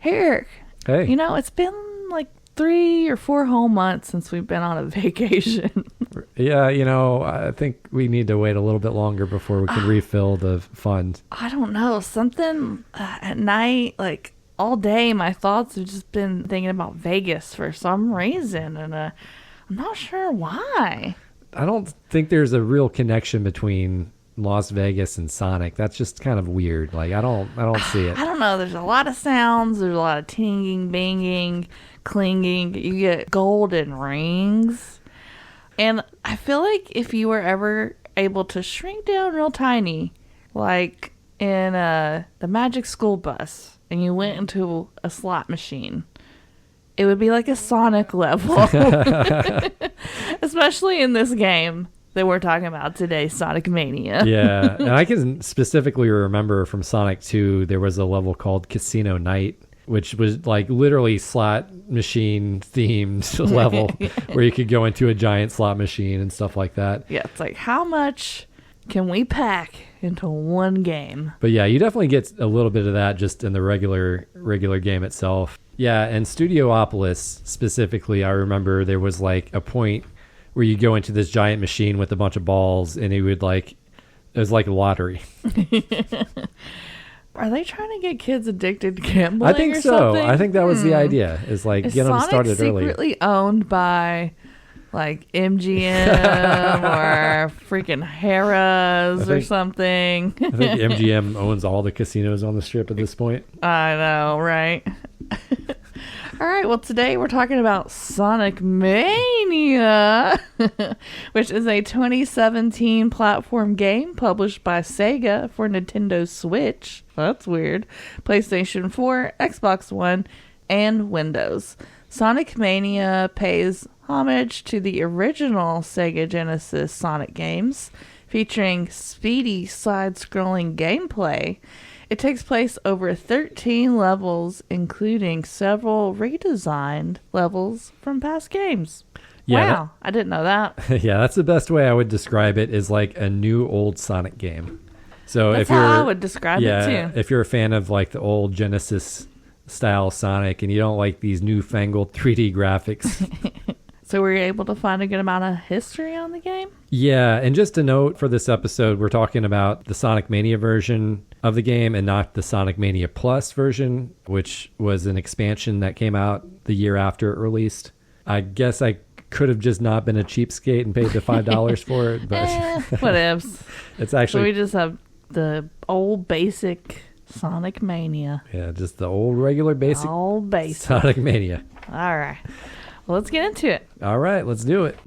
Hey, Eric. Hey. It's been like 3 or 4 whole months since we've been on a vacation. Yeah, I think we need to wait a little bit longer before we can refill the fund. I don't know. Something at night, like all day, my thoughts have just been thinking about Vegas for some reason. And I'm not sure why. I don't think there's a real connection between Las Vegas and Sonic. That's just kind of weird. Like, I don't see it. I don't know. There's a lot of sounds. There's a lot of tinging, banging, clinging. You get golden rings. And I feel like if you were ever able to shrink down real tiny, like in the Magic School Bus, and you went into a slot machine, it would be like a Sonic level. Especially in this game that we're talking about today, Sonic Mania. Yeah, and I can specifically remember from Sonic 2, there was a level called Casino Night, which was like literally slot machine themed level where you could go into a giant slot machine and stuff like that. Yeah, it's like, how much can we pack into one game? But yeah, you definitely get a little bit of that just in the regular game itself. Yeah, and Studiopolis specifically, I remember there was like a point where you go into this giant machine with a bunch of balls, and it was like a lottery. Are they trying to get kids addicted to gambling? I think or so. Something? I think that was the idea. Is like Is get them Sonic started early. secretly owned by like MGM or freaking Harrah's or something? I think MGM owns all the casinos on the strip at this point. I know, right? All right, well, today we're talking about Sonic Mania, which is a 2017 platform game published by Sega for Nintendo Switch. That's weird. PlayStation 4, Xbox One, and Windows. Sonic Mania pays homage to the original Sega Genesis Sonic games, featuring speedy side-scrolling gameplay. It takes place over 13 levels, including several redesigned levels from past games. Yeah, wow, I didn't know that. Yeah, that's the best way I would describe it, is like a new old Sonic game. So That's if you're, how I would describe it too. If you're a fan of like the old Genesis style Sonic and you don't like these newfangled 3D graphics. So were you able to find a good amount of history on the game? Yeah, and just a note for this episode, we're talking about the Sonic Mania version of the game and not the Sonic Mania Plus version, which was an expansion that came out the year after it released. I guess I could have just not been a cheapskate and paid the $5 for it, but whatevs. It's actually... So we just have the old basic Sonic Mania. Yeah, just the old regular basic Sonic Mania. All right. Well, let's get into it. All right, let's do it.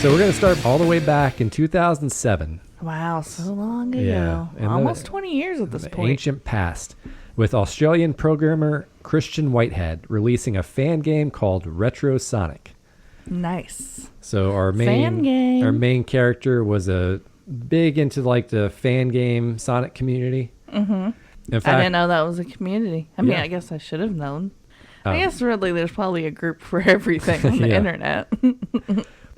So we're going to start all the way back in 2007. Wow, so long ago. Yeah, almost 20 years at this point. Ancient past, with Australian programmer Christian Whitehead releasing a fan game called Retro Sonic. Nice. So our main character was big into like the fan game Sonic community. Mm-hmm. In fact, I didn't know that was a community. I mean, I guess I should have known. I guess really there's probably a group for everything on the internet.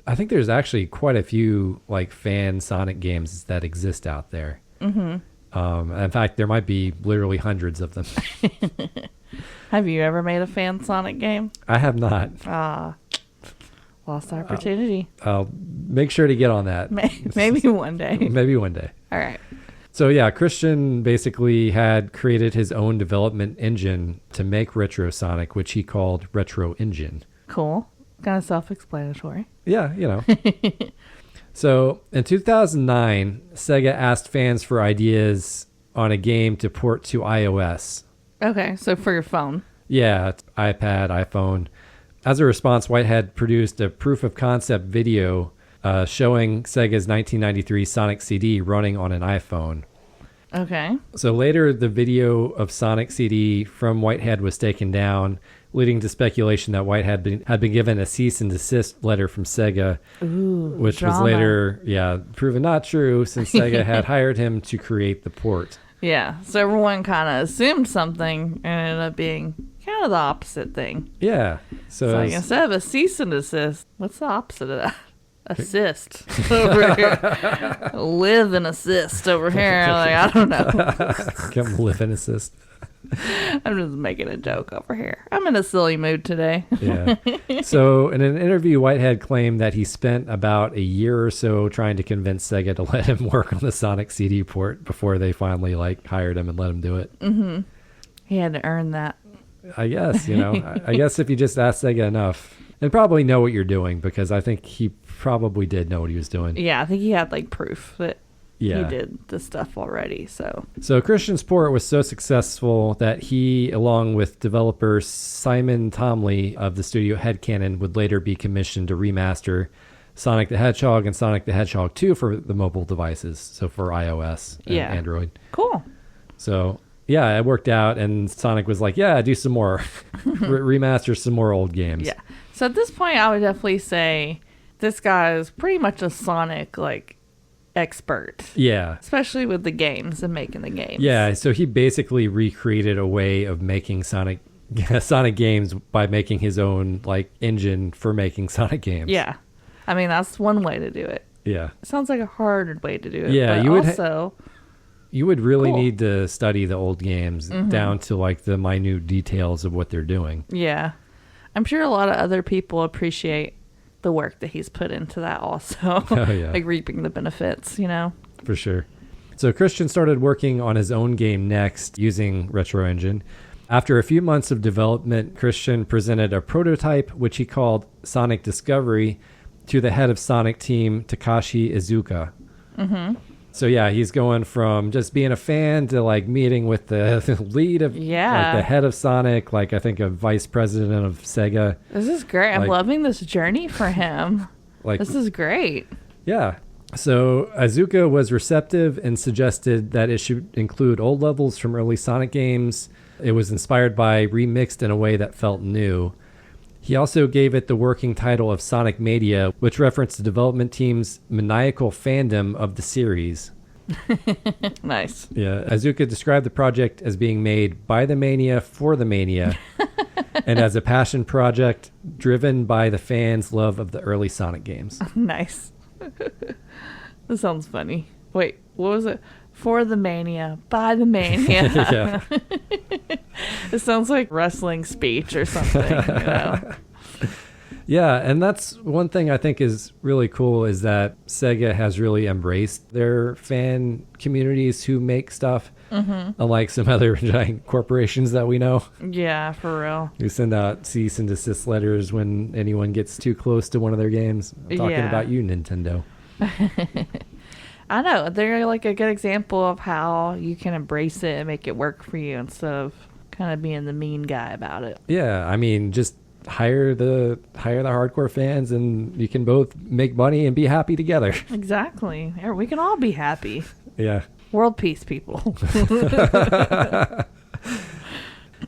I think there's actually quite a few like fan Sonic games that exist out there. Mm-hmm. In fact, there might be literally hundreds of them. Have you ever made a fan Sonic game? I have not. Lost opportunity. I'll make sure to get on that. Maybe one day. Maybe one day. All right. So yeah, Christian basically had created his own development engine to make Retro Sonic, which he called Retro Engine. Cool. Kind of self-explanatory. Yeah, So in 2009, Sega asked fans for ideas on a game to port to iOS. Okay, so for your phone. Yeah, iPad, iPhone. As a response, Whitehead produced a proof of concept video showing Sega's 1993 Sonic CD running on an iPhone. Okay. So later, the video of Sonic CD from Whitehead was taken down, leading to speculation that White had been given a cease and desist letter from Sega, which drama. was later, proven not true since Sega had hired him to create the port. Yeah, so everyone kind of assumed something and ended up being kind of the opposite thing. Yeah. So like instead of a cease and desist, what's the opposite of that? Assist over here. Live and assist over here. Like, I don't know. Come live and assist. I'm just making a joke over here. I'm in a silly mood today. Yeah. So in an interview, Whitehead claimed that he spent about a year or so trying to convince Sega to let him work on the Sonic CD port before they finally hired him and let him do it. Mm-hmm. He had to earn that. I guess, I guess if you just ask Sega enough and probably know what you're doing, because I think he probably did know what he was doing. Yeah, I think he had proof that he Yeah. did the stuff already. So Christian's port was so successful that he, along with developer Simon Tomley of the studio Headcanon, would later be commissioned to remaster Sonic the Hedgehog and Sonic the Hedgehog 2 for the mobile devices, so for iOS and Android. Cool. So yeah, it worked out, and Sonic was like, yeah, do some more. Remaster some more old games. Yeah. So at this point, I would definitely say this guy is pretty much a Sonic, expert. Yeah. Especially with the games and making the games. Yeah, so he basically recreated a way of making Sonic games by making his own, engine for making Sonic games. Yeah. I mean, that's one way to do it. Yeah. It sounds like a hard way to do it. Yeah, but you would really Cool. need to study the old games down to the minute details of what they're doing. Yeah. I'm sure a lot of other people appreciate the work that he's put into that also. Oh, yeah. Reaping the benefits, For sure. So Christian started working on his own game next using Retro Engine. After a few months of development, Christian presented a prototype, which he called Sonic Discovery, to the head of Sonic team, Takashi Iizuka. Mm-hmm. So yeah, he's going from just being a fan to meeting with the lead of the head of Sonic, I think a vice president of Sega. This is great. I'm loving this journey for him. This is great. Yeah. So Iizuka was receptive and suggested that it should include old levels from early Sonic games. It was inspired by remixed in a way that felt new. He also gave it the working title of Sonic Mania, which referenced the development team's maniacal fandom of the series. Nice. Yeah. Iizuka described the project as being made by the Mania for the Mania and as a passion project driven by the fans' love of the early Sonic games. Nice. This sounds funny. Wait, what was it? For the Mania, by the Mania. Yeah. It sounds like wrestling speech or something, Yeah, and that's one thing I think is really cool is that Sega has really embraced their fan communities who make stuff, unlike some other giant corporations that we know. Yeah, for real. Who send out cease and desist letters when anyone gets too close to one of their games. I'm talking about you, Nintendo. I know. They're a good example of how you can embrace it and make it work for you instead of kind of being the mean guy about it. Yeah, I mean, just hire the hardcore fans and you can both make money and be happy together. Exactly. We can all be happy. Yeah. World peace, people.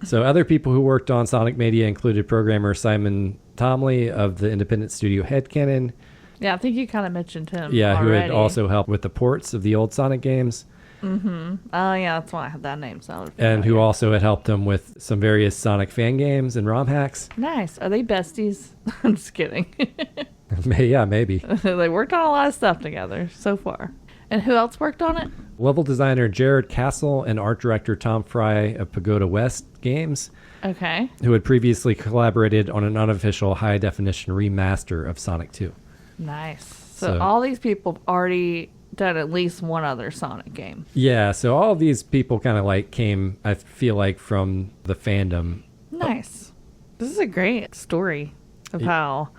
So other people who worked on Sonic Mania included programmer Simon Tomley of the independent studio Headcanon. Yeah, I think you kind of mentioned him. Yeah, already. who had also helped with the ports of the old Sonic games. Mm-hmm. Oh, yeah, that's why I had that name. And who also had helped him with some various Sonic fan games and ROM hacks. Nice. Are they besties? I'm just kidding. Yeah, maybe. They worked on a lot of stuff together so far. And who else worked on it? Level designer Jared Castle and art director Tom Fry of Pagoda West Games. Okay. Who had previously collaborated on an unofficial high-definition remaster of Sonic 2. Nice. So all these people have already done at least one other Sonic game. Yeah, so all of these people kind of came, I feel like, from the fandom. Nice. This is a great story of how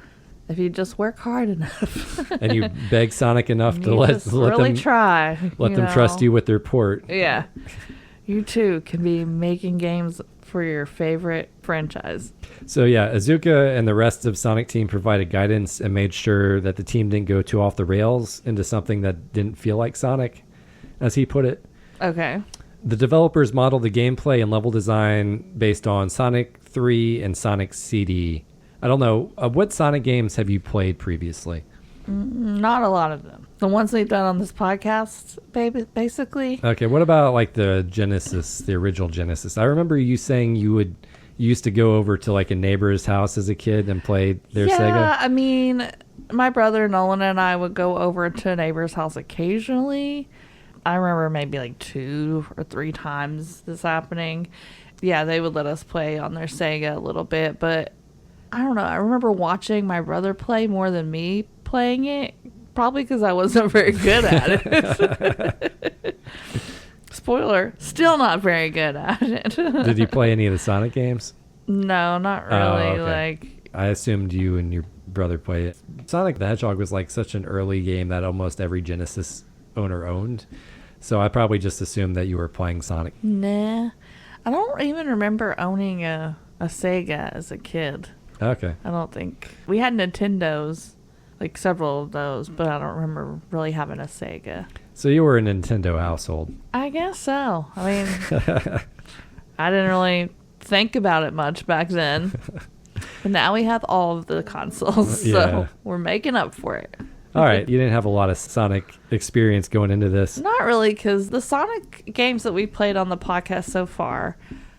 if you just work hard enough and you beg Sonic enough to let them try, let them trust you with their port. Yeah. You too can be making games for your favorite franchise. So yeah, Iizuka and the rest of Sonic team provided guidance and made sure that the team didn't go too off the rails into something that didn't feel like Sonic, as he put it. Okay. The developers modeled the gameplay and level design based on Sonic 3 and Sonic CD. I don't know. What Sonic games have you played previously? Not a lot of them. The ones they've done on this podcast, basically. Okay, what about like the Genesis, the original Genesis? I remember you saying you used to go over to like a neighbor's house as a kid and play their Sega. Yeah, I mean, my brother Nolan and I would go over to a neighbor's house occasionally. I remember maybe like 2 or 3 times this happening. Yeah, they would let us play on their Sega a little bit, but I don't know. I remember watching my brother play more than me playing it, probably because I wasn't very good at it. Spoiler, still not very good at it. Did you play any of the Sonic games? No, not really. Oh, okay. I assumed you and your brother played it. Sonic the Hedgehog was like such an early game that almost every Genesis owner owned. So I probably just assumed that you were playing Sonic. Nah. I don't even remember owning a Sega as a kid. Okay. I don't think. We had Nintendos, like several of those, but I don't remember really having a Sega. So you were a Nintendo household. I guess so. I mean, I didn't really think about it much back then. But now we have all of the consoles, so we're making up for it. All right. You didn't have a lot of Sonic experience going into this. Not really, because the Sonic games that we played on the podcast so far,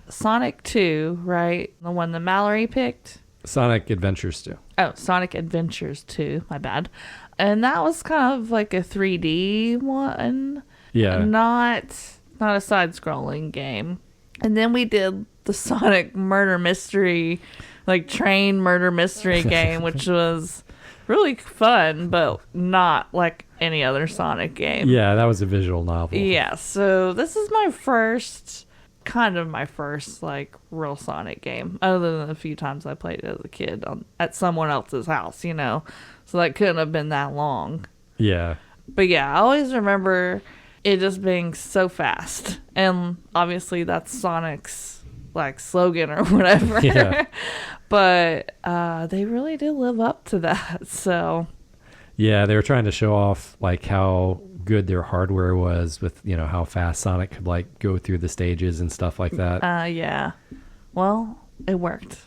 Sonic 2, right? The one that Mallory picked. Sonic Adventures 2. Oh, Sonic Adventures 2, my bad. And that was kind of like a 3D one. Yeah. Not a side-scrolling game. And then we did the Sonic Murder Mystery, like train murder mystery game, which was really fun, but not like any other Sonic game. Yeah, that was a visual novel. Yeah, so this is my first like real Sonic game, other than a few times I played it as a kid at someone else's house, you know. So that couldn't have been that long. Yeah. But yeah, I always remember it just being so fast. And obviously that's Sonic's like slogan or whatever. Yeah. But they really did live up to that. So yeah, they were trying to show off like how good their hardware was with, you know, how fast Sonic could like go through the stages and stuff like that. Yeah. Well, it worked.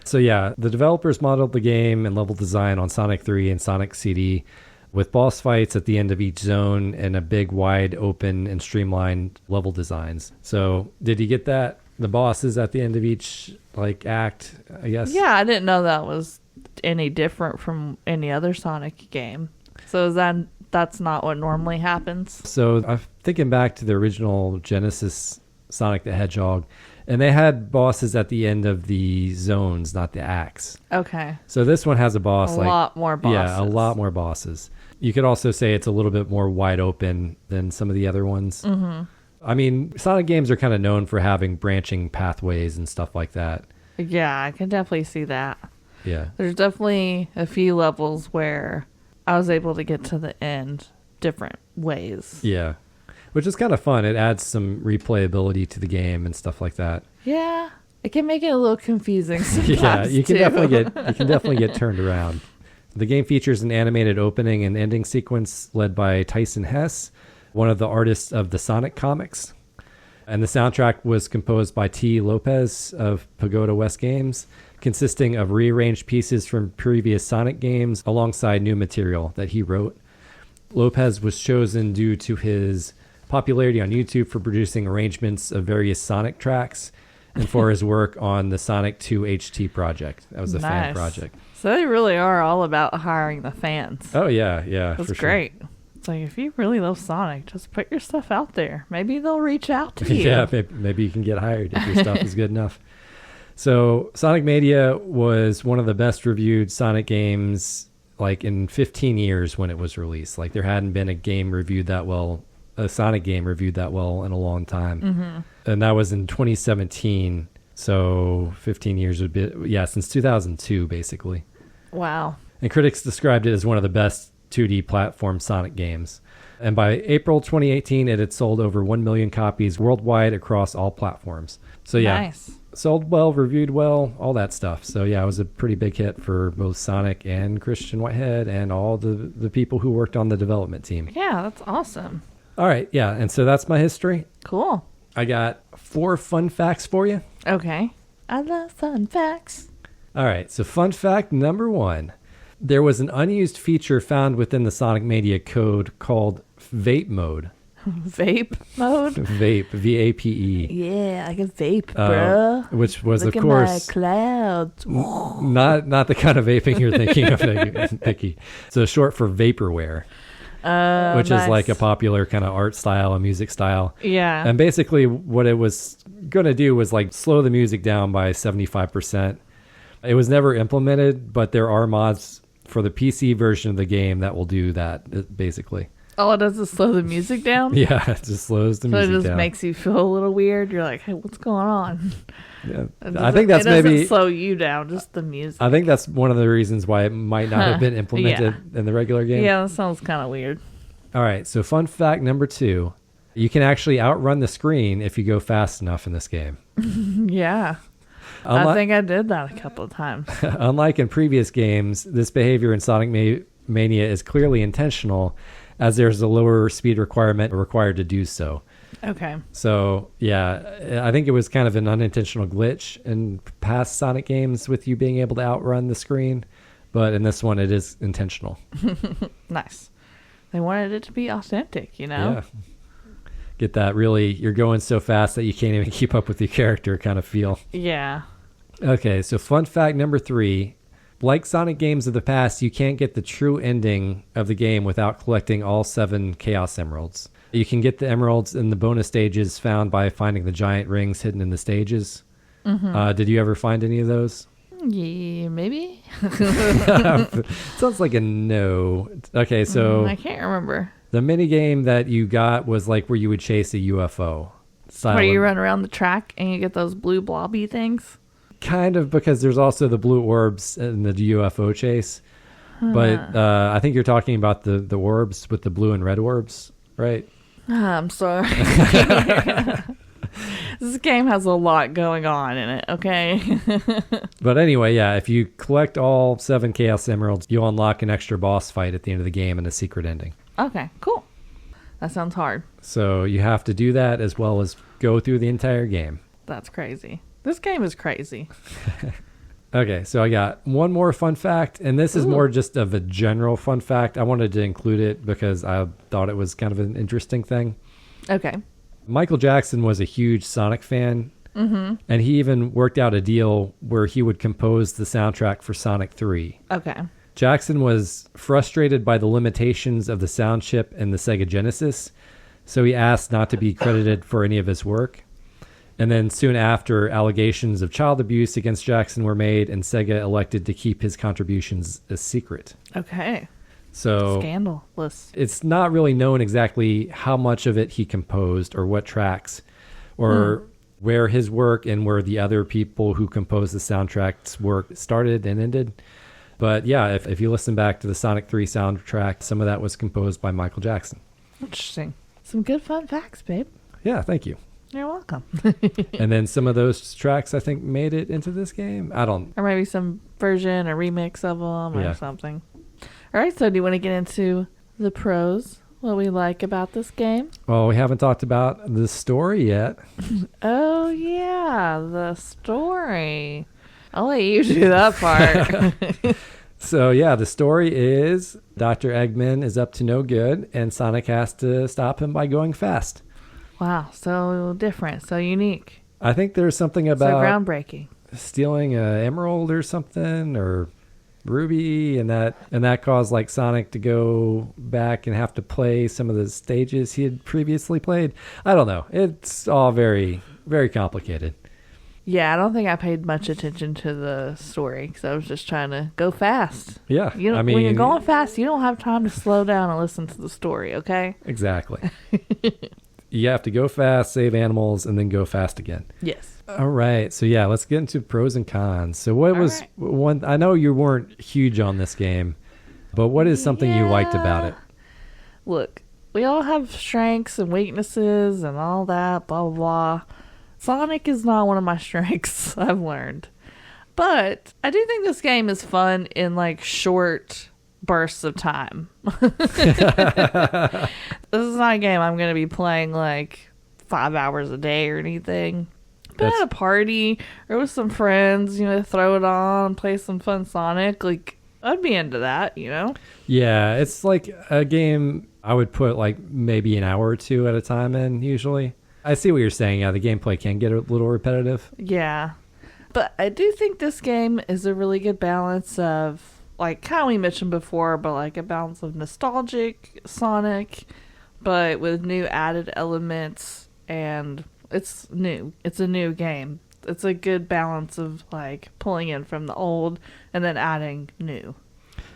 So yeah, the developers modeled the game and level design on Sonic 3 and Sonic CD, with boss fights at the end of each zone and a big, wide open and streamlined level designs. So did you get that? The bosses at the end of each like act, I guess? Yeah, I didn't know that was any different from any other Sonic game. So that's not what normally happens? So I'm thinking back to the original Genesis Sonic the Hedgehog, and they had bosses at the end of the zones, not the acts. Okay. So this one has a boss. A lot more bosses. Yeah, a lot more bosses. You could also say it's a little bit more wide open than some of the other ones. Mm-hmm. I mean, Sonic games are kind of known for having branching pathways and stuff like that. Yeah, I can definitely see that. Yeah. There's definitely a few levels where I was able to get to the end different ways. Yeah. Which is kind of fun. It adds some replayability to the game and stuff like that. Yeah. It can make it a little confusing sometimes. Yeah, you can too. definitely get turned around. The game features an animated opening and ending sequence led by Tyson Hess, one of the artists of the Sonic comics. And the soundtrack was composed by T. Lopez of Pagoda West Games, consisting of rearranged pieces from previous Sonic games alongside new material that he wrote. Lopez was chosen due to his popularity on YouTube for producing arrangements of various Sonic tracks and for his work on the Sonic 2 HT project. That was a fan project. So they really are all about hiring the fans. Oh, yeah. That's great. Sure. It's like, if you really love Sonic, just put your stuff out there. Maybe they'll reach out to you. Yeah, maybe you can get hired if your stuff is good enough. So Sonic Mania was one of the best reviewed Sonic games like in 15 years when it was released. Like there hadn't been a Sonic game reviewed that well in a long time. Mm-hmm. And that was in 2017. So 15 years would be, since 2002, basically. Wow. And critics described it as one of the best 2D platform Sonic games. And by April 2018, it had sold over 1 million copies worldwide across all platforms. So nice. Sold well, reviewed well, all that stuff. So yeah, it was a pretty big hit for both Sonic and Christian Whitehead and all the people who worked on the development team. Yeah, that's awesome. All right, yeah, and so that's my history. Cool. I got 4 fun facts for you. Okay. I love fun facts. All right, so fun fact number 1. There was an unused feature found within the Sonic Mania code called vape mode. Vape mode? Vape, V-A-P-E. Yeah, I can vape, bro. Which was, Look of course, at my clouds. not the kind of vaping you're thinking of, Nikki. So short for vaporware, which is like a popular kind of art style, a music style. Yeah. And basically what it was going to do was like slow the music down by 75%. It was never implemented, but there are mods for the PC version of the game that will do that, basically. All it does is slow the music down? Yeah, it just slows the music down. So it just makes you feel a little weird. You're like, hey, what's going on? Yeah. I think that's it maybe... doesn't slow you down, just the music. I think that's one of the reasons why it might not have been implemented in the regular game. Yeah, that sounds kind of weird. All right, so fun fact number 2. You can actually outrun the screen if you go fast enough in this game. Yeah. I think I did that a couple of times. Unlike in previous games, this behavior in Sonic Mania is clearly intentional, as there's a lower speed requirement required to do so. Okay. So, yeah, I think it was kind of an unintentional glitch in past Sonic games with you being able to outrun the screen, but in this one it is intentional. Nice. They wanted it to be authentic, you know? Yeah. Get that really, you're going so fast that you can't even keep up with your character kind of feel. Yeah. Okay, so fun fact number 3. Like Sonic games of the past, you can't get the true ending of the game without collecting all 7 Chaos Emeralds. You can get the emeralds in the bonus stages found by finding the giant rings hidden in the stages. Mm-hmm. Did you ever find any of those? Yeah, maybe. Sounds like a no. Okay, so... I can't remember. The mini game that you got was like where you would chase a UFO. Where you run around the track and you get those blue blobby things? Kind of, because there's also the blue orbs in the UFO chase. But I think you're talking about the orbs with the blue and red orbs, right? I'm sorry. This game has a lot going on in it, okay? But anyway, yeah, if you collect all 7 Chaos Emeralds, you'll unlock an extra boss fight at the end of the game and a secret ending. Okay, cool. That sounds hard. So you have to do that as well as go through the entire game. That's crazy. This game is crazy. Okay, so I got one more fun fact, and this is more just of a general fun fact. I wanted to include it because I thought it was kind of an interesting thing. Okay. Michael Jackson was a huge Sonic fan, and he even worked out a deal where he would compose the soundtrack for Sonic 3. Okay. Jackson was frustrated by the limitations of the sound chip in the Sega Genesis, so he asked not to be credited for any of his work. And then soon after, allegations of child abuse against Jackson were made, and Sega elected to keep his contributions a secret. Okay. So scandalous. It's not really known exactly how much of it he composed or what tracks or where his work and where the other people who composed the soundtrack's work started and ended. But yeah, if you listen back to the Sonic 3 soundtrack, some of that was composed by Michael Jackson. Interesting. Some good fun facts, babe. Yeah, thank you. You're welcome. And then some of those tracks, I think, made it into this game. I don't... Or maybe some version or remix of them or something. All right, so do you want to get into the pros, what we like about this game? Well, we haven't talked about the story yet. Oh, yeah, the story. I'll let you do that part. So, yeah, the story is Dr. Eggman is up to no good, and Sonic has to stop him by going fast. Wow, so different, so unique. I think there's something about... So groundbreaking. Stealing an emerald or something, or ruby, and that caused like Sonic to go back and have to play some of the stages he had previously played. I don't know. It's all very, very complicated. Yeah, I don't think I paid much attention to the story because I was just trying to go fast. Yeah, when you're going fast, you don't have time to slow down and listen to the story, okay? Exactly. You have to go fast, save animals, and then go fast again. Yes. All right. So, yeah, let's get into pros and cons. So what was one... I know you weren't huge on this game, but what is something you liked about it? Look, we all have strengths and weaknesses and all that, blah, blah, blah. Sonic is not one of my strengths, I've learned. But I do think this game is fun in, like, short bursts of time. This is not a game I'm going to be playing, like, 5 hours a day or anything. But at a party or with some friends, throw it on, play some fun Sonic, like, I'd be into that, Yeah, it's like a game I would put like maybe an hour or two at a time in usually. I see what you're saying. Yeah, the gameplay can get a little repetitive. Yeah. But I do think this game is a really good balance of, like, kind of we mentioned before, but like a balance of nostalgic Sonic, but with new added elements, and it's new. It's a new game. It's a good balance of, like, pulling in from the old and then adding new.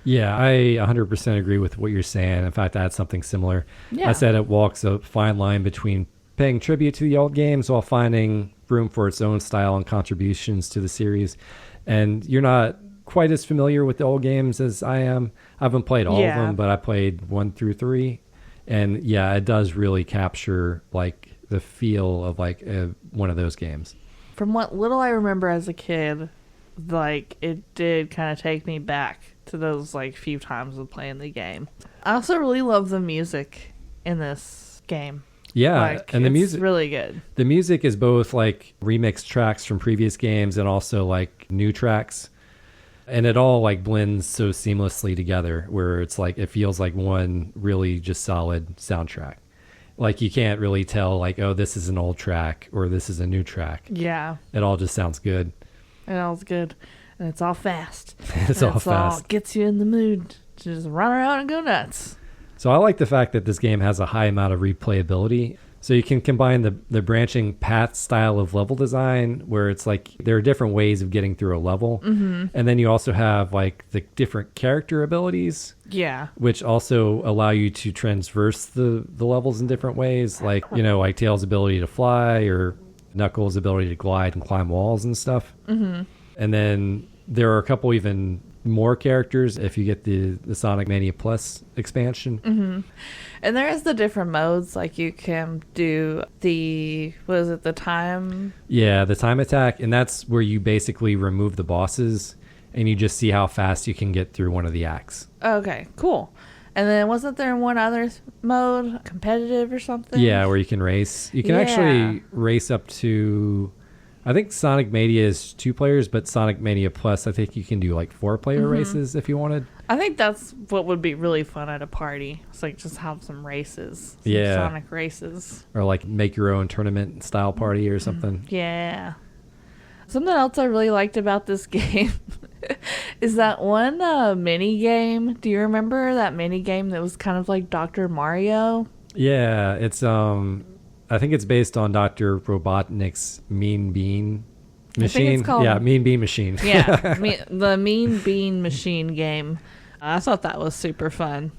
Yeah, I 100% agree with what you're saying. In fact, I had something similar. Yeah. I said it walks a fine line between paying tribute to the old games while finding room for its own style and contributions to the series. And you're not quite as familiar with the old games as I am. I haven't played all of them, but I played 1 through 3. And yeah, it does really capture, like, the feel of, like, one of those games. From what little I remember as a kid, like, it did kind of take me back to those, like, few times of playing the game. I also really love the music in this game. Yeah, like, and the it's music really good. The music is both like remixed tracks from previous games and also like new tracks. And it all like blends so seamlessly together where it's like it feels like one really just solid soundtrack. Like you can't really tell like, oh, this is an old track or this is a new track. Yeah. It all just sounds good. It all is good. And it's all fast. It's all fast. All gets you in the mood to just run around and go nuts. So I like the fact that this game has a high amount of replayability. So you can combine the branching path style of level design where it's like there are different ways of getting through a level. Mm-hmm. And then you also have like the different character abilities. Yeah. Which also allow you to transverse the levels in different ways. Like, like Tails' ability to fly or Knuckles' ability to glide and climb walls and stuff. Mm-hmm. And then there are a couple even more characters if you get the Sonic Mania Plus expansion. Mm-hmm. And there is the different modes, like you can do the time? Yeah, the time attack, and that's where you basically remove the bosses and you just see how fast you can get through one of the acts. Okay, cool. And then wasn't there one other mode, competitive or something? Yeah, where you can race. You can actually race up to... I think Sonic Mania is 2 players, but Sonic Mania Plus, I think you can do like 4-player races if you wanted. I think that's what would be really fun at a party. It's like just have some races. Some Sonic races. Or like make your own tournament style party or something. Yeah. Something else I really liked about this game is that one mini game. Do you remember that mini game that was kind of like Dr. Mario? Yeah, it's I think it's based on Dr. Robotnik's Mean Bean Machine. I think it's called, Mean Bean Machine. Yeah, the Mean Bean Machine game. I thought that was super fun.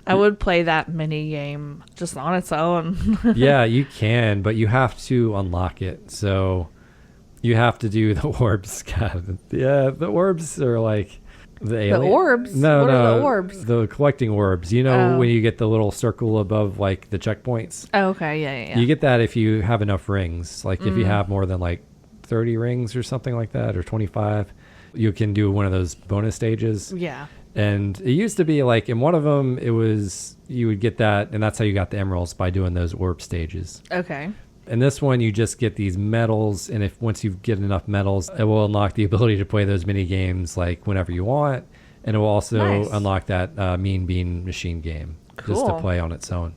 I would play that mini game just on its own. Yeah, you can, but you have to unlock it. So you have to do the orbs. God, yeah, the orbs are like... The orbs? No, what are the orbs? The collecting orbs. When you get the little circle above like the checkpoints? Oh, okay, yeah. You get that if you have enough rings. Like if you have more than like 30 rings or something like that, or 25, you can do one of those bonus stages. Yeah. And it used to be like in one of them, it was you would get that, and that's how you got the emeralds, by doing those orb stages. Okay. And this one, you just get these medals, and if once you get enough medals, it will unlock the ability to play those mini games like whenever you want, and it will also unlock that Mean Bean Machine game just to play on its own.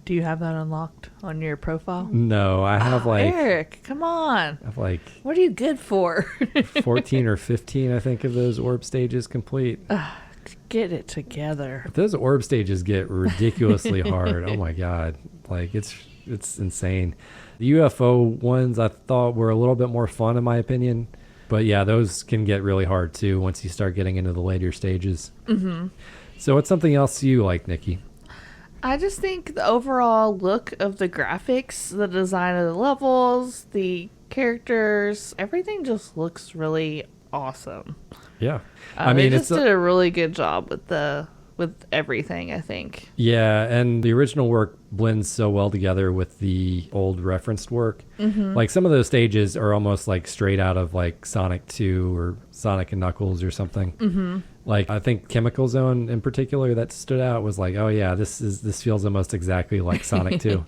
Do you have that unlocked on your profile? No, I have Eric, come on. I have like... What are you good for? 14 or 15, I think, of those orb stages complete. Get it together. Those orb stages get ridiculously hard. Oh my god, like it's insane. The UFO ones I thought were a little bit more fun in my opinion, but yeah, those can get really hard too once you start getting into the later stages. Mm-hmm. So what's something else you like, Nikki? I just think the overall look of the graphics, the design of the levels, the characters, everything just looks really awesome. Yeah. They just did a really good job with everything, I think. Yeah, and the original work blends so well together with the old referenced work. Mm-hmm. Like some of those stages are almost like straight out of like Sonic 2 or Sonic and Knuckles or something. Mm-hmm. Like I think Chemical Zone in particular that stood out was like, oh yeah, this feels almost exactly like Sonic 2.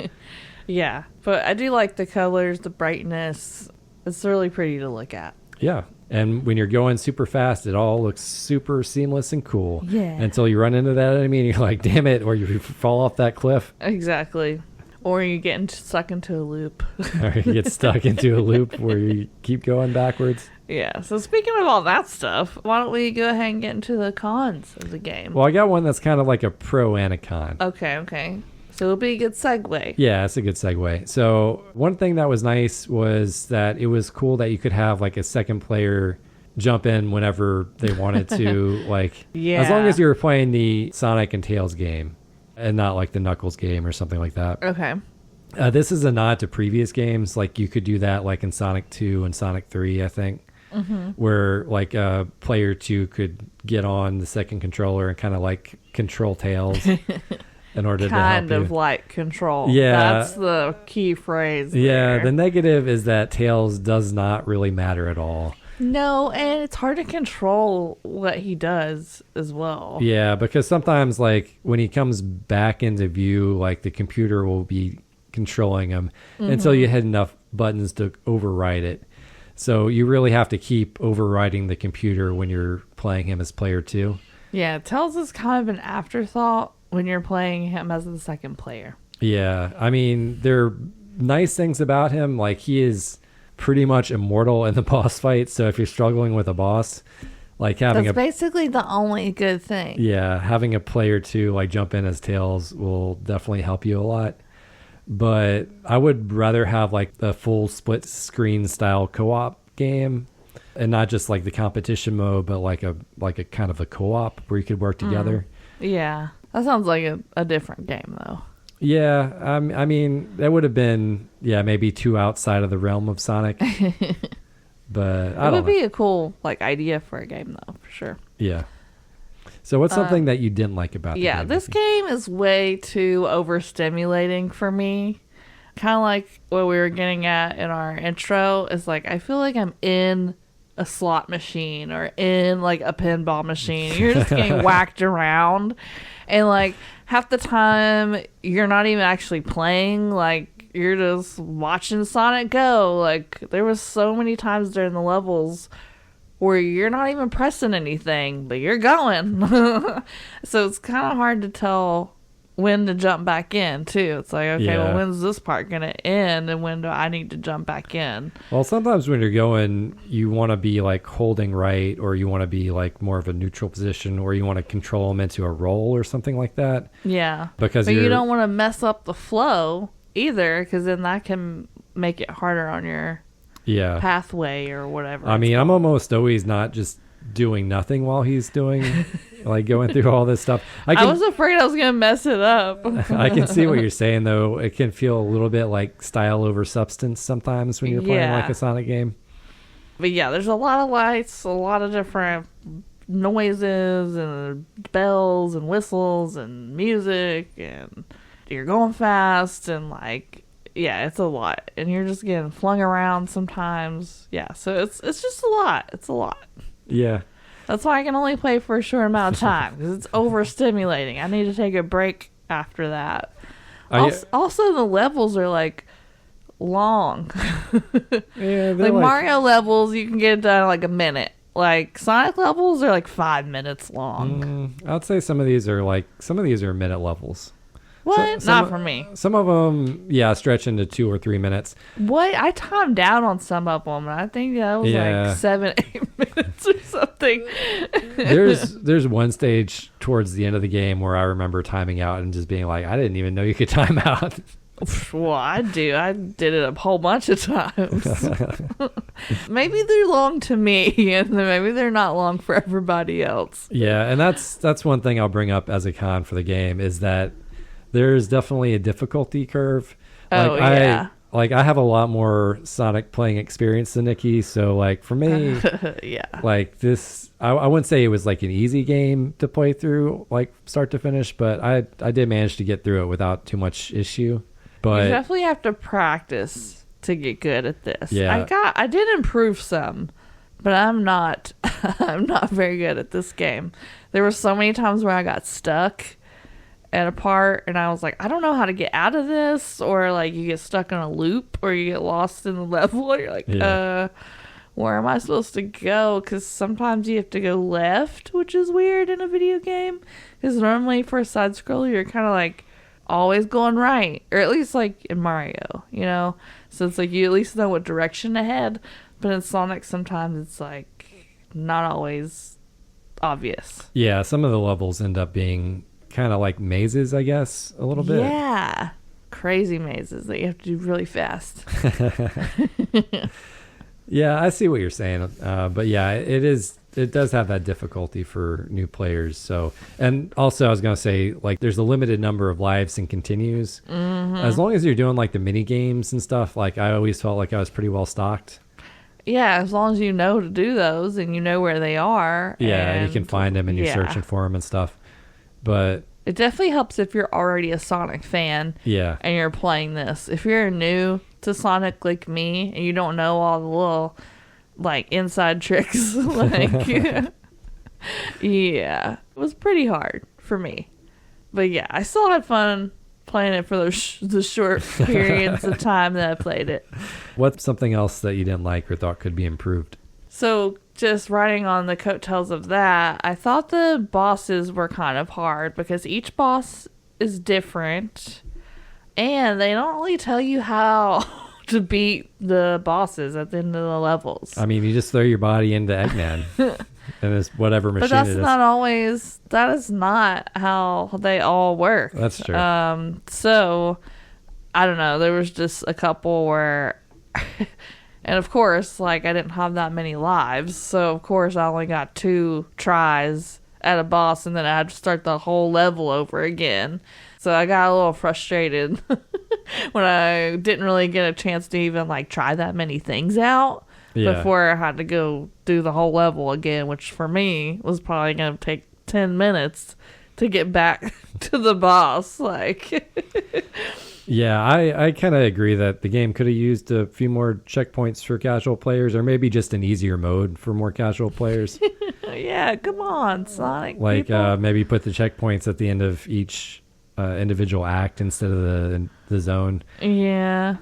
Yeah, but I do like the colors, the brightness. It's really pretty to look at. Yeah. And when you're going super fast, it all looks super seamless and cool. Yeah. Until you run into that enemy and you're like, damn it, or you fall off that cliff. Exactly. Or you get stuck into a loop. Or you get stuck into a loop where you keep going backwards. Yeah. So speaking of all that stuff, why don't we go ahead and get into the cons of the game? Well, I got one that's kind of like a pro and a con. Okay. So it'll be a good segue. Yeah, it's a good segue. So one thing that was nice was that it was cool that you could have like a second player jump in whenever they wanted to. Like, as long as you were playing the Sonic and Tails game and not like the Knuckles game or something like that. Okay. This is a nod to previous games. Like you could do that like in Sonic 2 and Sonic 3, I think, where like player 2 could get on the second controller and kind of like control Tails. In order kind to help of you. Like control. Yeah. That's the key phrase. Yeah, there. the negative is that Tails does not really matter at all. No, and it's hard to control what he does as well. Yeah, because sometimes like when he comes back into view, like the computer will be controlling him until you hit enough buttons to override it. So you really have to keep overriding the computer when you're playing him as player 2. Yeah, Tails is kind of an afterthought when you're playing him as the second player. Yeah, I mean, there are nice things about him. Like, he is pretty much immortal in the boss fight. So if you're struggling with a boss, like That's basically the only good thing. Yeah, having a player 2 like jump in as Tails will definitely help you a lot. But I would rather have like a full split screen style co-op game, and not just like the competition mode, but like a kind of a co-op where you could work together. Yeah. That sounds like a different game, though. Yeah, I mean, that would have been, maybe too outside of the realm of Sonic. But I don't know. It would be a cool idea for a game, though, for sure. Yeah. So what's something that you didn't like about the game? Yeah, this game is way too overstimulating for me. Kind of like what we were getting at in our intro is I feel like I'm in a slot machine or in a pinball machine. You're just getting whacked around, and half the time you're not even actually playing. You're just watching Sonic go. There was so many times during the levels where you're not even pressing anything, but you're going. So it's kind of hard to tell when to jump back in too. It's well, when's this part gonna end, and when do I need to jump back in? Well, sometimes when you're going, you want to be holding right, or you want to be more of a neutral position, or you want to control them into a roll or something like that. Yeah, but you don't want to mess up the flow either, because then that can make it harder on your pathway or whatever. I mean, I'm almost always not just doing nothing while he's doing going through all this stuff. I was afraid I was gonna mess it up. I can see what you're saying, though. It can feel a little bit like style over substance sometimes when you're playing a Sonic game. But yeah, there's a lot of lights, a lot of different noises and bells and whistles and music, and you're going fast, and it's a lot, and you're just getting flung around sometimes. Yeah, so it's just a lot. It's a lot. Yeah. That's why I can only play for a short amount of time, because it's overstimulating. I need to take a break after that. Also, the levels are long. Yeah, Mario levels, you can get it done in a minute. Sonic levels are 5 minutes long. I'd say some of these are minute levels. What? Not for me. Some of them, stretch into 2 or 3 minutes. What? I timed down on some of them, and I think that was 7, 8 minutes or something. There's one stage towards the end of the game where I remember timing out and just being I didn't even know you could time out. Well, I do. I did it a whole bunch of times. Maybe they're long to me, and maybe they're not long for everybody else. Yeah, and that's one thing I'll bring up as a con for the game, is that there's definitely a difficulty curve. I have a lot more Sonic playing experience than Nicky, so for me, this, I wouldn't say it was an easy game to play through, start to finish, but I did manage to get through it without too much issue. But you definitely have to practice to get good at this. Yeah. I did improve some, but I'm not very good at this game. There were so many times where I got stuck, at a part, and I was like, I don't know how to get out of this, or like you get stuck in a loop, or you get lost in the level, and you're like, where am I supposed to go? Because sometimes you have to go left, which is weird in a video game, because normally for a side scroller you're kind of like always going right, or at least like in Mario, you know, so it's like you at least know what direction to head. But in Sonic sometimes it's like not always obvious. Yeah, some of the levels end up being kind of like mazes, I guess, a little bit. Yeah, crazy mazes that you have to do really fast. Yeah, I see what you're saying. But yeah, it does have that difficulty for new players. So, and also I was going to say, like, there's a limited number of lives and continues. As long as you're doing like the mini games and stuff, like I always felt like I was pretty well stocked. Yeah, as long as you know to do those and you know where they are. Yeah, and you can find them and you're searching for them and stuff. But it definitely helps if you're already a Sonic fan. Yeah. And you're playing this. If you're new to Sonic like me and you don't know all the little like inside tricks, like yeah, it was pretty hard for me. But yeah, I still had fun playing it for the short periods of time that I played it. What's something else that you didn't like or thought could be improved? So just riding on the coattails of that, I thought the bosses were kind of hard because each boss is different and they don't really tell you how to beat the bosses at the end of the levels. I mean, you just throw your body into Eggman and it's whatever machine but it is. That is not how they all work. That's true. So I don't know. There was just a couple where, and of course, like I didn't have that many lives. So of course I only got 2 tries at a boss and then I had to start the whole level over again. So I got a little frustrated when I didn't really get a chance to even like try that many things out before I had to go do the whole level again, which for me was probably going to take 10 minutes to get back to the boss. Like, yeah, I kind of agree that the game could have used a few more checkpoints for casual players, or maybe just an easier mode for more casual players. Yeah, come on, Sonic. Like maybe put the checkpoints at the end of each individual act instead of the zone. Yeah,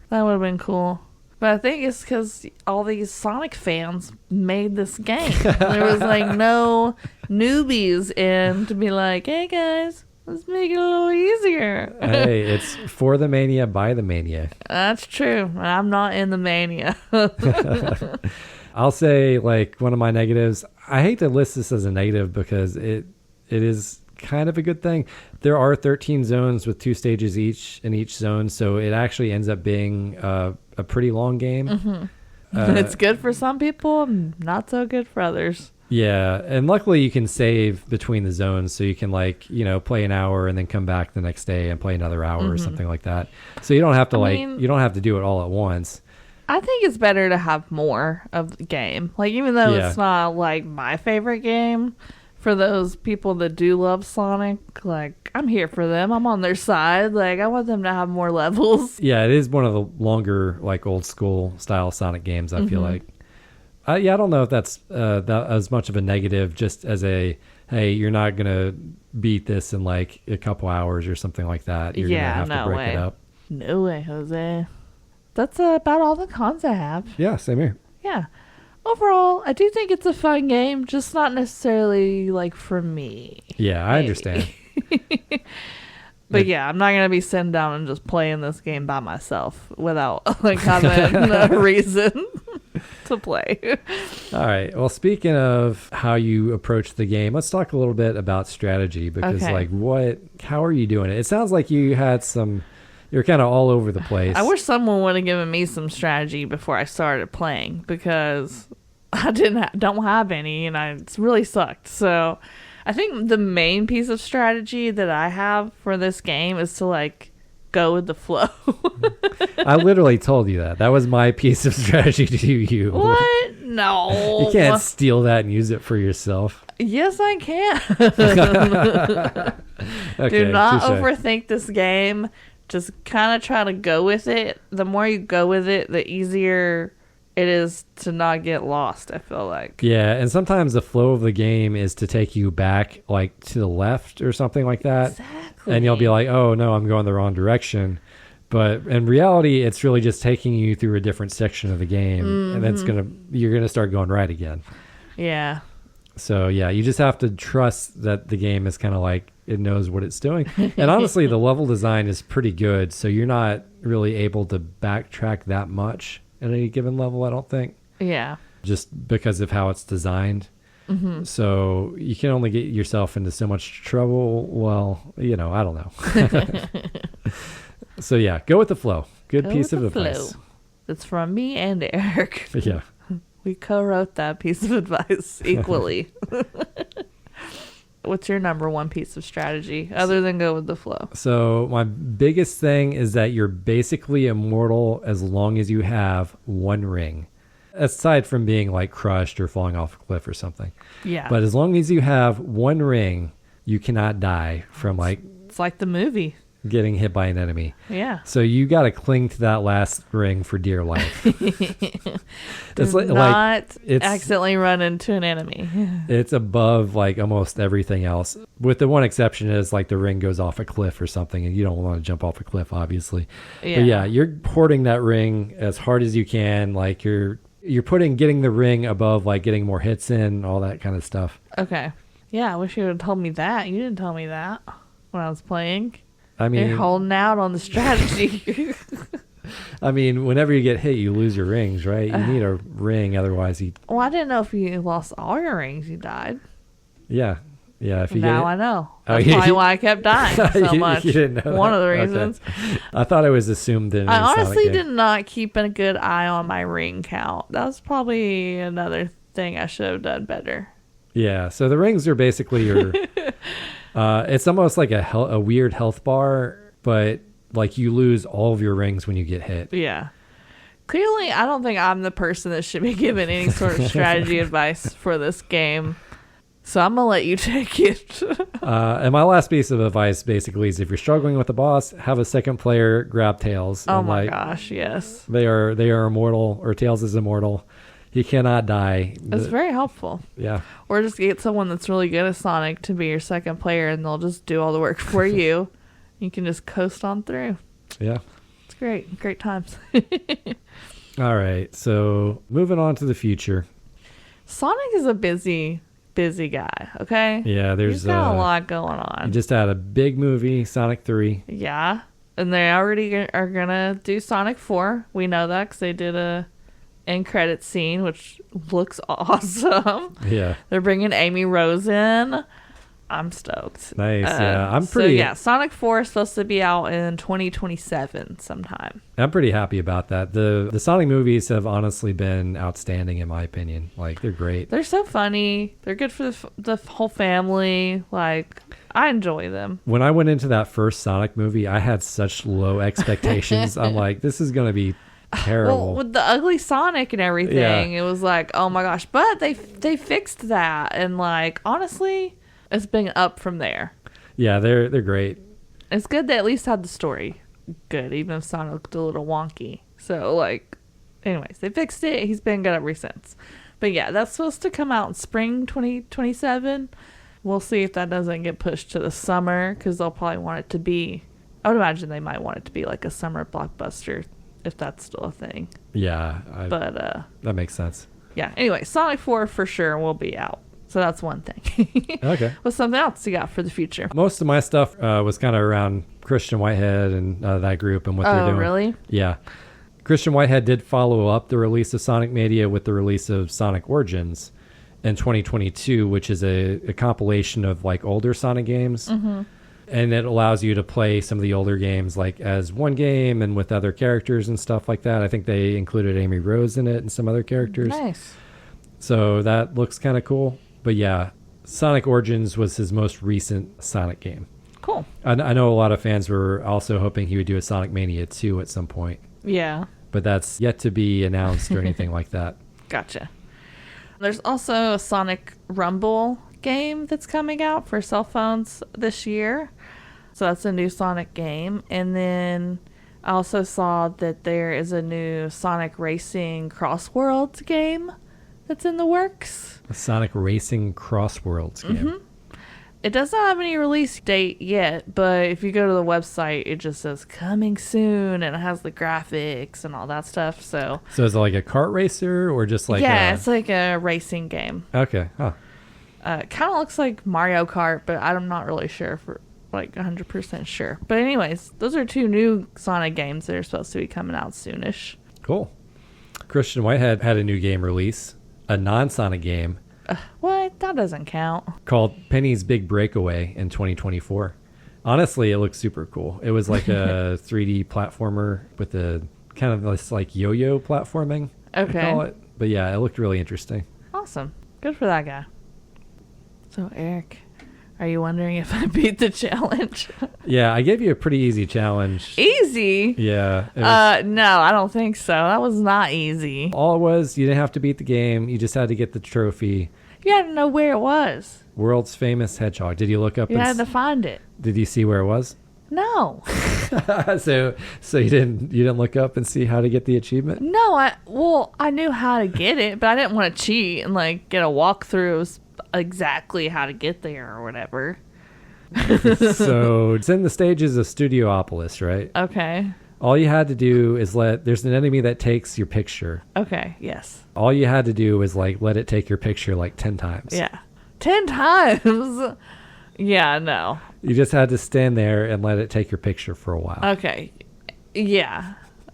that would have been cool. But I think it's because all these Sonic fans made this game. There was like no newbies in to be like, hey guys, let's make it a little easier. Hey, it's for the mania, by the mania. That's true. I'm not in the mania. I'll say, like, one of my negatives, I hate to list this as a negative because it is kind of a good thing. There are 13 zones with 2 stages each in each zone, so it actually ends up being a pretty long game. Mm-hmm. It's good for some people, not so good for others. Yeah, and luckily you can save between the zones, so you can, like, you know, play an hour and then come back the next day and play another hour or something like that. So you don't have to you don't have to do it all at once. I think it's better to have more of the game. Like, even though it's not like my favorite game, for those people that do love Sonic, like, I'm here for them. I'm on their side. Like, I want them to have more levels. Yeah, it is one of the longer, like, old school style Sonic games, I feel like. I don't know if that's that as much of a negative, just as a, hey, you're not going to beat this in, like, a couple hours or something like that. You're going to have to break it up. No way, Jose. That's about all the cons I have. Yeah, same here. Yeah. Overall, I do think it's a fun game, just not necessarily, like, for me. Yeah, I understand. But yeah, I'm not going to be sitting down and just playing this game by myself without, like, having a reason to play. All right. Well, speaking of how you approach the game, let's talk a little bit about strategy because, like, how are you doing it? It sounds like you had you're kind of all over the place. I wish someone would have given me some strategy before I started playing because I don't have any and it's really sucked. So I think the main piece of strategy that I have for this game is to, like, go with the flow. I literally told you that. That was my piece of strategy to you. What? No. You can't steal that and use it for yourself. Yes, I can. Okay, do not touche. overthink this game. Just kind of try to go with it. The more you go with it, the easier it is to not get lost, I feel like. Yeah, and sometimes the flow of the game is to take you back like to the left or something like that. Exactly. And you'll be like, oh no, I'm going the wrong direction. But in reality, it's really just taking you through a different section of the game, and you're gonna start going right again. Yeah. So yeah, you just have to trust that the game is kind of like it knows what it's doing. And honestly, the level design is pretty good, so you're not really able to backtrack that much at any given level, I don't think. Yeah. Just because of how it's designed. So you can only get yourself into so much trouble. Well, I don't know. So yeah, go with the flow. Good piece of advice. It's from me and Eric. Yeah. We co-wrote that piece of advice equally. What's your number one piece of strategy other than go with the flow? So my biggest thing is that you're basically immortal as long as you have one ring. Aside from being like crushed or falling off a cliff or something. Yeah. But as long as you have one ring, you cannot die from It's like the movie. Getting hit by an enemy. Yeah. So you got to cling to that last ring for dear life. It's not accidentally run into an enemy. It's above like almost everything else. With the one exception is like the ring goes off a cliff or something and you don't want to jump off a cliff, obviously. Yeah. But yeah, you're porting that ring as hard as you can. Like you're getting the ring above like getting more hits in, all that kind of stuff. Okay. Yeah, I wish you would have told me that. You didn't tell me that when I was playing. I mean, you're holding out on the strategy. I mean, whenever you get hit, you lose your rings, right? You need a ring, otherwise you... Well, I didn't know if you lost all your rings, you died. Yeah. Yeah, if you now I know. That's probably why I kept dying so much. You didn't know One that. of the reasons. Okay. I thought it was assumed in I honestly did not keep a good eye on my ring count. That was probably another thing I should have done better. Yeah, so the rings are basically your... it's almost like a weird health bar, but like you lose all of your rings when you get hit. Yeah. Clearly, I don't think I'm the person that should be given any sort of strategy advice for this game. So I'm going to let you take it. And my last piece of advice basically is if you're struggling with the boss, have a second player grab Tails. Oh my gosh, yes. They are immortal, or Tails is immortal. He cannot die. It's very helpful. Yeah. Or just get someone that's really good at Sonic to be your second player and they'll just do all the work for you. You can just coast on through. Yeah. It's great. Great times. All right. So moving on to the future. Sonic is a busy guy, okay? Yeah, he's got a lot going on. He just had a big movie, Sonic 3. Yeah. And they already are going to do Sonic 4. We know that because they did a end credit scene, which looks awesome. Yeah. They're bringing Amy Rose in. I'm stoked. Nice. Yeah. So yeah, Sonic 4 is supposed to be out in 2027 sometime. I'm pretty happy about that. The Sonic movies have honestly been outstanding in my opinion. Like, they're great. They're so funny. They're good for the whole family. Like, I enjoy them. When I went into that first Sonic movie, I had such low expectations. I'm like, this is going to be terrible. Well, with the ugly Sonic and everything, It was like, oh my gosh. But they fixed that, and like, honestly, it's been up from there. Yeah, they're great. It's good they at least had the story good, even if Sonic looked a little wonky. So like, anyways, they fixed it. He's been good ever since. But yeah, that's supposed to come out in spring 2027. We'll see if that doesn't get pushed to the summer, because they'll probably want it to be, I would imagine they might want it to be like a summer blockbuster, if that's still a thing. Yeah. That makes sense. Yeah. Anyway, Sonic 4 for sure will be out. So that's one thing. Okay. What's something else you got for the future? Most of my stuff was kind of around Christian Whitehead and that group and what they're doing. Oh, really? Yeah. Christian Whitehead did follow up the release of Sonic Mania with the release of Sonic Origins in 2022, which is a compilation of like older Sonic games. Mm-hmm. And it allows you to play some of the older games like as one game and with other characters and stuff like that. I think they included Amy Rose in it and some other characters. Nice. So that looks kind of cool. But yeah, Sonic Origins was his most recent Sonic game. Cool. I know a lot of fans were also hoping he would do a Sonic Mania 2 at some point. Yeah. But that's yet to be announced or anything like that. Gotcha. There's also a Sonic Rumble game that's coming out for cell phones this year. So that's a new Sonic game. And then I also saw that there is a new Sonic Racing Crossworlds game that's in the works. A Sonic Racing Crossworlds game. Mm-hmm. It doesn't have any release date yet, but if you go to the website, it just says coming soon, and it has the graphics and all that stuff. So is it like a kart racer or just like it's like a racing game. Okay. Huh. Kind of looks like Mario Kart, but I'm not really sure for 100% sure. But anyways, those are 2 new Sonic games that are supposed to be coming out soonish. Cool. Christian Whitehead had a new game release, a non-Sonic game. What? That doesn't count. Called Penny's Big Breakaway in 2024. Honestly, it looks super cool. It was like a 3D platformer with a kind of this like yo-yo platforming. Okay. I call it. But yeah, it looked really interesting. Awesome. Good for that guy. So, Eric, are you wondering if I beat the challenge? Yeah, I gave you a pretty easy challenge. Easy? Yeah. No, I don't think so. That was not easy. All it was, you didn't have to beat the game. You just had to get the trophy. You had to know where it was. World's famous hedgehog. Did you look up? You had to find it. Did you see where it was? No. So you didn't look up and see how to get the achievement? No, I knew how to get it, but I didn't want to cheat and get a walkthrough exactly how to get there or whatever. So it's in the stages of Studiopolis, right? Okay. All you had to do is there's an enemy that takes your picture. Okay, yes. All you had to do was let it take your picture 10 times. Yeah. 10 times? Yeah, no. You just had to stand there and let it take your picture for a while. Okay. Yeah.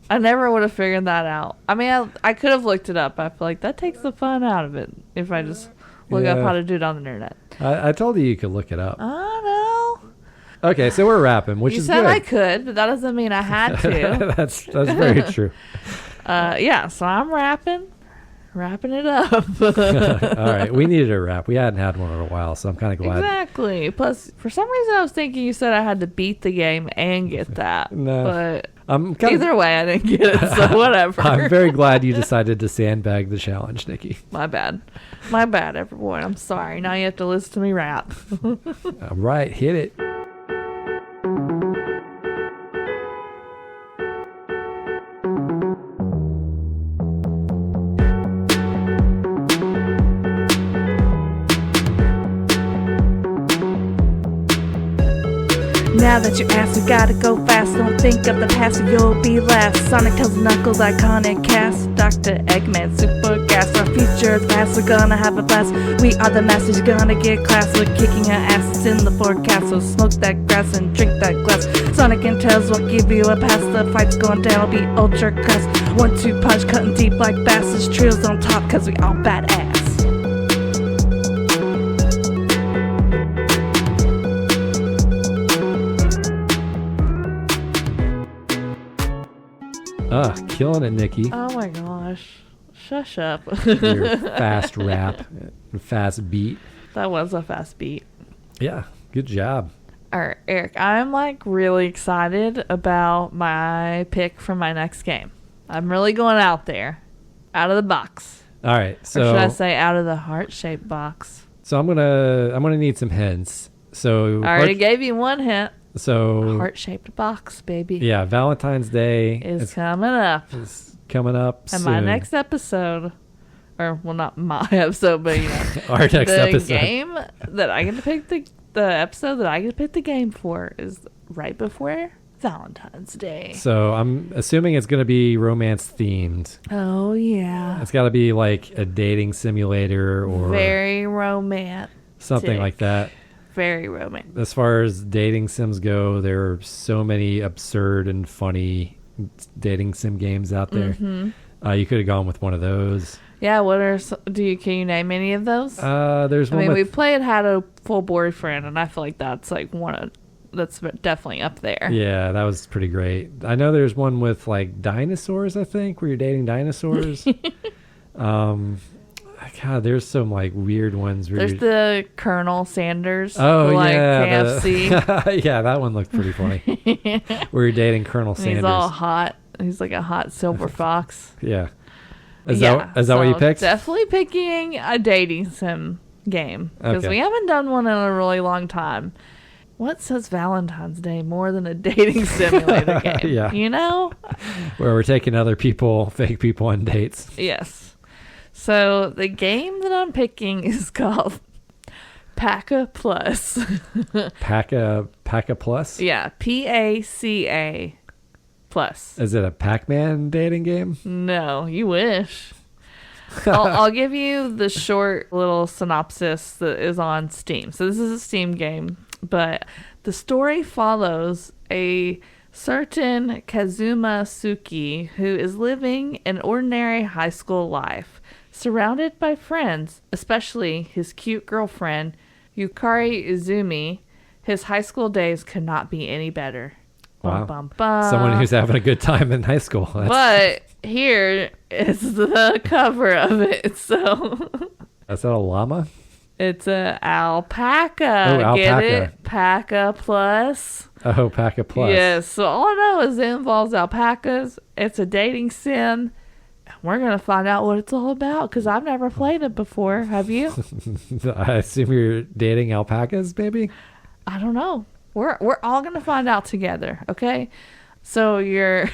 I never would have figured that out. I mean, I could have looked it up. I feel like that takes the fun out of it if I just look up how to do it on the internet. I told you could look it up. I know. Okay, so we're wrapping, which is good. You said I could, but that doesn't mean I had to. That's very true. Yeah, so I'm wrapping it up. All right, we needed a wrap. We hadn't had one in a while, so I'm kind of glad. Exactly. Plus, for some reason, I was thinking you said I had to beat the game and get that. No. But Either way, I didn't get it, so whatever. I'm very glad you decided to sandbag the challenge, Nikki. My bad, everyone. I'm sorry. Now you have to listen to me rap. All right, hit it. Now that you asked, we gotta go fast. Don't think of the past or you'll be last. Sonic, Tails, Knuckles, iconic cast. Dr. Eggman, super gas. Our future's past, we're gonna have a blast. We are the masters, gonna get class. We're kicking our asses in the forecast. So smoke that grass and drink that glass. Sonic and Tails will give you a pass. The fight's going down, it'll be ultra crass. 1-2 punch, cutting deep like bastards. Trios on top, cause we all badass. Killing it, Nikki. Oh my gosh. Shush up. Your fast rap, fast beat. That was a fast beat. Yeah, good job. All right, Eric, I'm really excited about my pick for my next game. I'm really going out there, out of the box. All right, so or should I say out of the heart-shaped box? So I'm gonna need some hints. So I already gave you one hint. So heart-shaped box, baby. Yeah, Valentine's Day is coming up. It's coming up and soon. my next episode, or well, not my episode, but our next episode. The game that I get to pick the episode that I get to pick the game for is right before Valentine's Day. So I'm assuming it's going to be romance themed. Oh yeah. It's got to be like a dating simulator or very romantic. Something like that. Very romantic. As far as dating sims go, there are so many absurd and funny dating sim games out there. Mm-hmm. You could have gone with one of those. Yeah, can you name any of those? There's one. I mean, we played Had a Full Boyfriend, and I feel like that's that's definitely up there. Yeah, that was pretty great. I know there's one with dinosaurs, I think, where you're dating dinosaurs. God, there's some weird ones. There's the Colonel Sanders. Oh, yeah. KFC. Yeah, that one looked pretty funny. Where you're dating Colonel Sanders. He's all hot. He's like a hot silver fox. Yeah. Is that what you picked? Definitely picking a dating sim game. Because we haven't done one in a really long time. what says Valentine's Day more than a dating simulator game? Yeah. You know? Where we're taking other people, fake people on dates. Yes. So the game that I'm picking is called Paca Plus. Paca Plus? Yeah, PACA Plus. Is it a Pac-Man dating game? No, you wish. I'll give you the short little synopsis that is on Steam. So this is a Steam game, but the story follows a certain Kazuma Suki who is living an ordinary high school life, surrounded by friends, especially his cute girlfriend, Yukari Izumi. His high school days could not be any better. Wow. Bum, bum, bum. Someone who's having a good time in high school. But here is the cover of it. So is that a llama? it's a alpaca. Oh, alpaca. Get it? Paca Plus. Oh, Paca Plus. Yes. So all I know is it involves alpacas. It's a dating sim. We're going to find out what it's all about because I've never played it before. Have you? I assume you're dating alpacas, maybe? I don't know. We're all going to find out together, okay? So your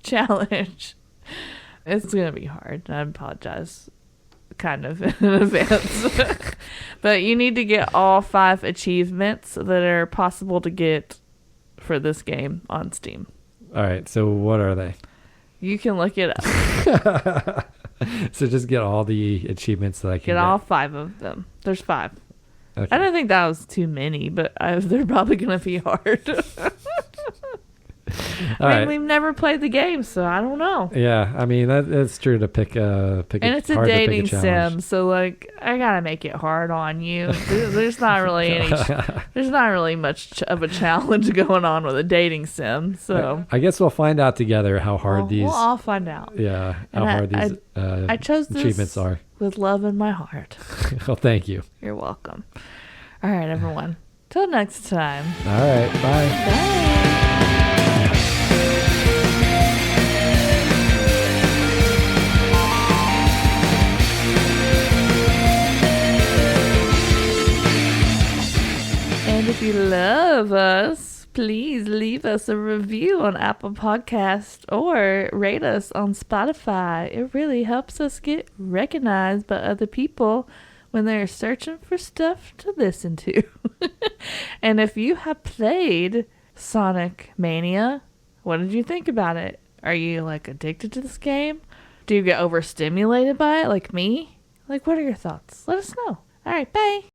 challenge, it's going to be hard. I apologize kind of in advance. But you need to get all 5 achievements that are possible to get for this game on Steam. All right. So what are they? You can look it up. So just get all the achievements that I can Get all 5 of them. There's 5. Okay. I don't think that was too many, but they're probably going to be hard. We've never played the game, so I don't know. Yeah, I mean that's true to pick and it's a dating sim, so like I gotta make it hard on you. There's not really much of a challenge going on with a dating sim. So I guess we'll find out together how hard these. We'll all find out. Yeah, how hard these I chose this achievements are. With love in my heart. Well, thank you. You're welcome. All right, everyone. Till next time. All right, bye. Bye. And if you love us, please leave us a review on Apple Podcasts or rate us on Spotify. It really helps us get recognized by other people when they're searching for stuff to listen to. And if you have played Sonic Mania, what did you think about it? Are you like addicted to this game? Do you get overstimulated by it like me? Like, what are your thoughts? Let us know. All right, bye.